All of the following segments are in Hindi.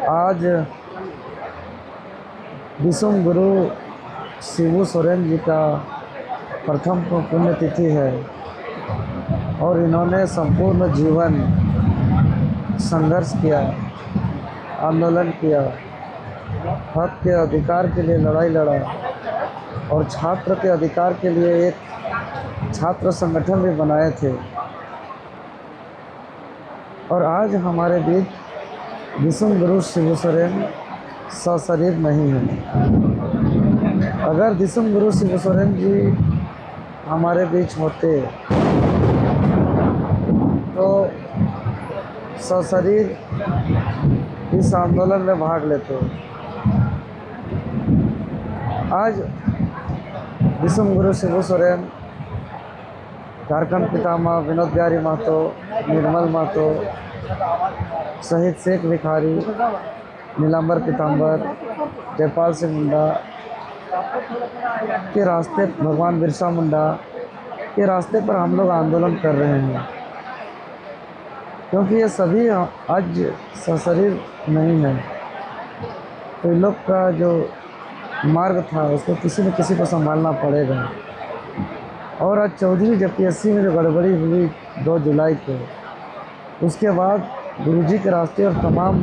आज विश्व गुरु शिबू सोरेन जी का प्रथम पुण्यतिथि है और इन्होंने संपूर्ण जीवन संघर्ष किया, आंदोलन किया, हक के अधिकार के लिए लड़ाई लड़ा और छात्र के अधिकार के लिए एक छात्र संगठन भी बनाए थे। और आज हमारे बीच विश्व गुरु शिबू सोरेन सशरीर नहीं है। अगर विश्व गुरु शिबू सोरेन जी हमारे बीच होते तो सशरीर इस आंदोलन में भाग लेते। आज विश्व गुरु शिबू सोरेन, झारखंड पितामह विनोद बिहारी महतो, निर्मल महतो, शहीद शेख भिखारी, नीलांबर पीताम्बर, जयपाल सिंह मुंडा के रास्ते, भगवान बिरसा मुंडा के रास्ते पर हम लोग आंदोलन कर रहे हैं, क्योंकि ये सभी आज सशरीर नहीं है। तो इन लोग का जो मार्ग था उसको किसी न किसी को संभालना पड़ेगा। और आज 14वीं JPSC में जो गड़बड़ी हुई 2 जुलाई को, उसके बाद गुरुजी के रास्ते और तमाम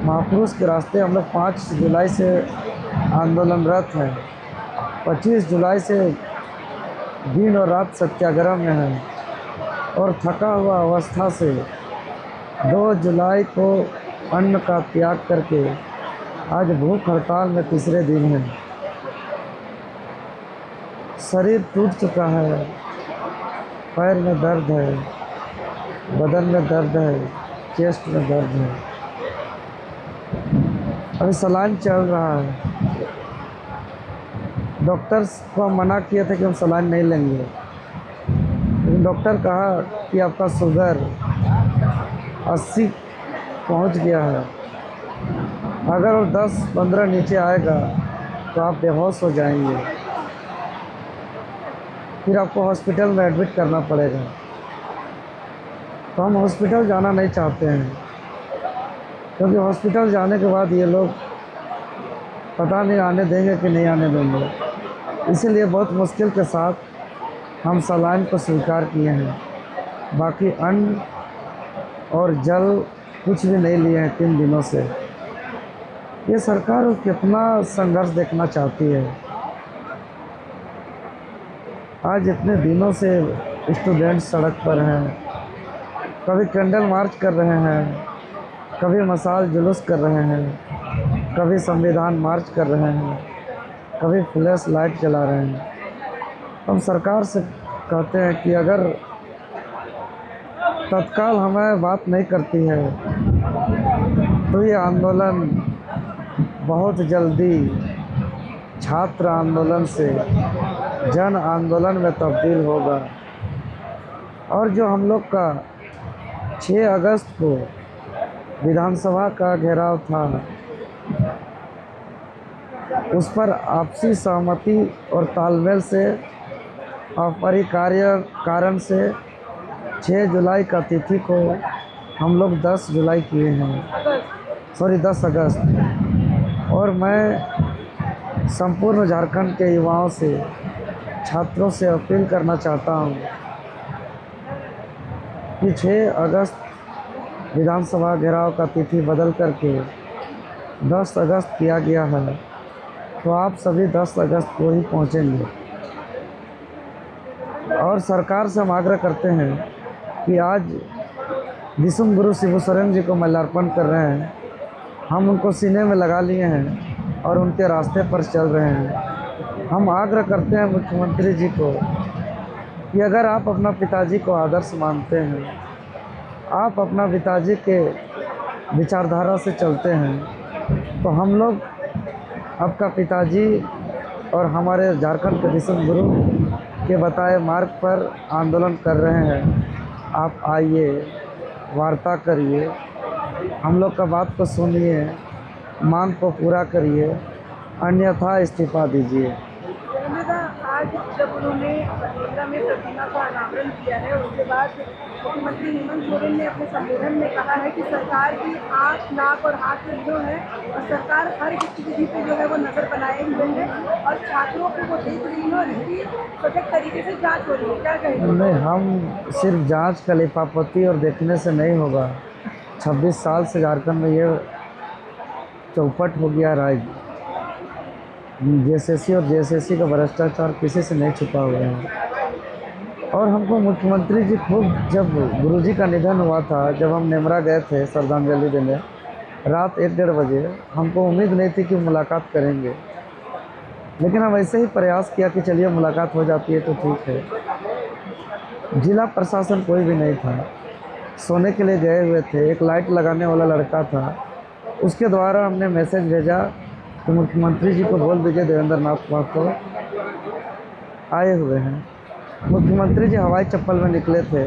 महापुरुष के रास्ते हम लोग 5 जुलाई से आंदोलनरत हैं। 25 जुलाई से दिन और रात सत्याग्रह में हैं और थका हुआ अवस्था से 2 जुलाई को अन्न का त्याग करके आज भूख हड़ताल में तीसरे दिन है। शरीर टूट चुका है, पैर में दर्द है, बदन में दर्द है, चेस्ट में दर्द है। अभी सलाइन चल रहा है। डॉक्टर्स को हम मना किए थे कि हम सलाइन नहीं लेंगे, लेकिन डॉक्टर कहा कि आपका शुगर 80 पहुंच गया है, अगर वो 10-15 नीचे आएगा तो आप बेहोश हो जाएंगे, फिर आपको हॉस्पिटल में एडमिट करना पड़ेगा। तो हम हॉस्पिटल जाना नहीं चाहते हैं, क्योंकि हॉस्पिटल जाने के बाद ये लोग पता नहीं आने देंगे कि नहीं आने देंगे। इसीलिए बहुत मुश्किल के साथ हम सलाइन को स्वीकार किए हैं। बाकी अन्न और जल कुछ भी नहीं लिए हैं 3 दिनों से। ये सरकार कितना संघर्ष देखना चाहती है। आज इतने दिनों से स्टूडेंट सड़क पर हैं, कभी कैंडल मार्च कर रहे हैं, कभी मशाल जुलूस कर रहे हैं, कभी संविधान मार्च कर रहे हैं, कभी फ्लैश लाइट जला रहे हैं। हम सरकार से कहते हैं कि अगर तत्काल हमें बात नहीं करती है तो ये आंदोलन बहुत जल्दी छात्र आंदोलन से जन आंदोलन में तब्दील होगा। और जो हम लोग का 6 अगस्त को विधानसभा का घेराव था, उस पर आपसी सहमति और तालमेल से अपरिहार्य कारण से 6 जुलाई का तिथि को हम लोग 10 जुलाई किए हैं, 10 अगस्त। और मैं संपूर्ण झारखंड के युवाओं से, छात्रों से अपील करना चाहता हूँ कि 6 अगस्त विधानसभा घेराव का तिथि बदल करके 10 अगस्त किया गया है, तो आप सभी 10 अगस्त को ही पहुँचेंगे। और सरकार से हम आग्रह करते हैं कि आज विश्व गुरु शिबू सोरेन जी को माल्यार्पण कर रहे हैं, हम उनको सीने में लगा लिए हैं और उनके रास्ते पर चल रहे हैं। हम आग्रह करते हैं मुख्यमंत्री जी को कि अगर आप अपना पिताजी को आदर्श मानते हैं, आप अपना पिताजी के विचारधारा से चलते हैं, तो हम लोग आपका पिताजी और हमारे झारखंड के विश्व गुरु के बताए मार्ग पर आंदोलन कर रहे हैं। आप आइए, वार्ता करिए, हम लोग का बात को सुनिए, मांग को पूरा करिए, अन्यथा इस्तीफा दीजिए। आज जब उन्होंने पटेला में प्रतिमा का अनावरण किया है, उसके बाद मुख्यमंत्री हेमंत सोरेन ने अपने संबोधन में कहा है कि सरकार की आँख, नाक और हाथ जो है और सरकार हर गतिविधि पे जो है वो नज़र बनाए हुए है और छात्रों को वो देख रही है और इसकी सजग तरीके से जाँच हो रही है। क्या कहेंगे? नहीं, हम सिर्फ जांच का लिपापोती और देखने से नहीं होगा। 26 साल से झारखंड में ये चौपट हो गया राज। जेएसएससी और जेएसएससी का भ्रष्टाचार किसी से नहीं छुपा हुआ है। और हमको मुख्यमंत्री जी खुद, जब गुरुजी का निधन हुआ था, जब हम नेमरा गए थे श्रद्धांजलि देने रात 1-1:30 बजे, हमको उम्मीद नहीं थी कि मुलाकात करेंगे, लेकिन हम ऐसे ही प्रयास किया कि चलिए मुलाकात हो जाती है तो ठीक है। जिला प्रशासन कोई भी नहीं था, सोने के लिए गए हुए थे। एक लाइट लगाने वाला लड़का था, उसके द्वारा हमने मैसेज भेजा कि मुख्यमंत्री जी को बोल दीजिए देवेंद्र नाथ महतो आए हुए हैं। मुख्यमंत्री जी हवाई चप्पल में निकले थे।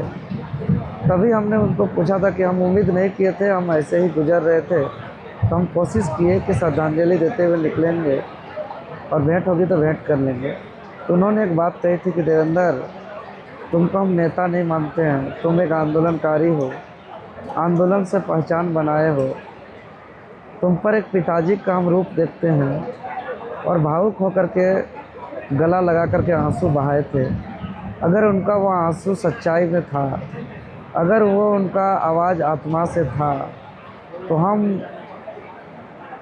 तभी हमने उनको पूछा था कि हम उम्मीद नहीं किए थे, हम ऐसे ही गुजर रहे थे, तो हम कोशिश किए कि श्रद्धांजलि देते हुए निकलेंगे और भेंट होगी तो भेंट कर लेंगे। तो उन्होंने एक बात कही थी कि देवेंद्र, तुमको हम नेता नहीं मानते हैं, तुम एक आंदोलनकारी हो, आंदोलन से पहचान बनाए हो, तुम पर एक पिताजी का हम रूप देखते हैं। और भावुक होकर के गला लगा कर के आंसू बहाए थे। अगर उनका वो आंसू सच्चाई में था, अगर वो उनका आवाज़ आत्मा से था, तो हम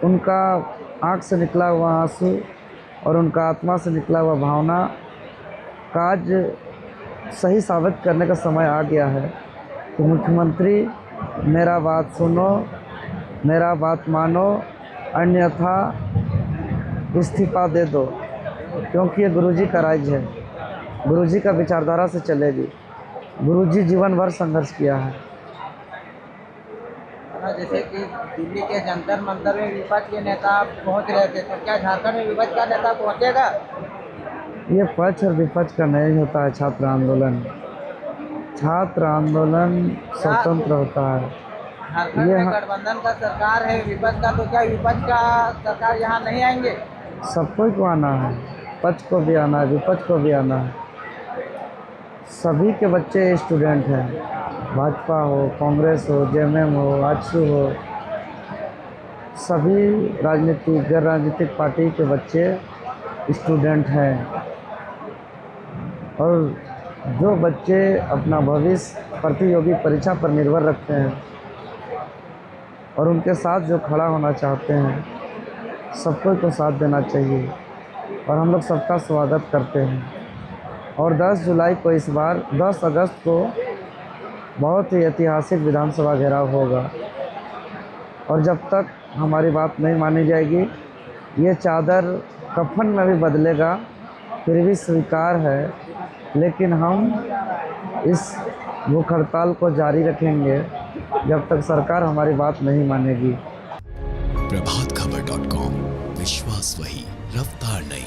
उनका आँख से निकला हुआ आंसू और उनका आत्मा से निकला हुआ भावना का आज सही साबित करने का समय आ गया है कि मुख्यमंत्री मेरा बात सुनो, मेरा बात मानो, अन्यथा इस्तीफा दे दो, क्योंकि ये गुरुजी का राज्य है, गुरुजी का विचारधारा से चलेगी। गुरुजी जीवन भर संघर्ष किया है। जैसे कि दिल्ली के जंतर मंतर में विपक्ष के नेता पहुंच रहे थे, तो क्या झारखंड में विपक्ष का नेता पहुंचेगा? ये पक्ष और विपक्ष का नहीं होता है छात्र आंदोलन। छात्र आंदोलन स्वतंत्र होता है। झारखंड में गठबंधन का सरकार है विपक्ष का, तो क्या विपक्ष का सरकार यहाँ नहीं आएंगे? सबको को आना है, पक्ष को भी आना है, विपक्ष को भी आना है। सभी के बच्चे स्टूडेंट हैं, भाजपा हो, कांग्रेस हो, जेएमएम हो, आजसू हो, सभी राजनीतिक गैर राजनीतिक पार्टी के बच्चे स्टूडेंट हैं। और जो बच्चे अपना भविष्य प्रतियोगी परीक्षा पर निर्भर रखते हैं और उनके साथ जो खड़ा होना चाहते हैं, सबको को साथ देना चाहिए और हम लोग सबका स्वागत करते हैं। और 10 जुलाई को, इस बार 10 अगस्त को बहुत ही ऐतिहासिक विधानसभा घेराव होगा और जब तक हमारी बात नहीं मानी जाएगी, ये चादर कफन में भी बदलेगा, फिर भी स्वीकार है, लेकिन हम इस भूख हड़ताल को जारी रखेंगे जब तक सरकार हमारी बात नहीं मानेगी। प्रभातखबर.com, विश्वास वही, रफ्तार नहीं।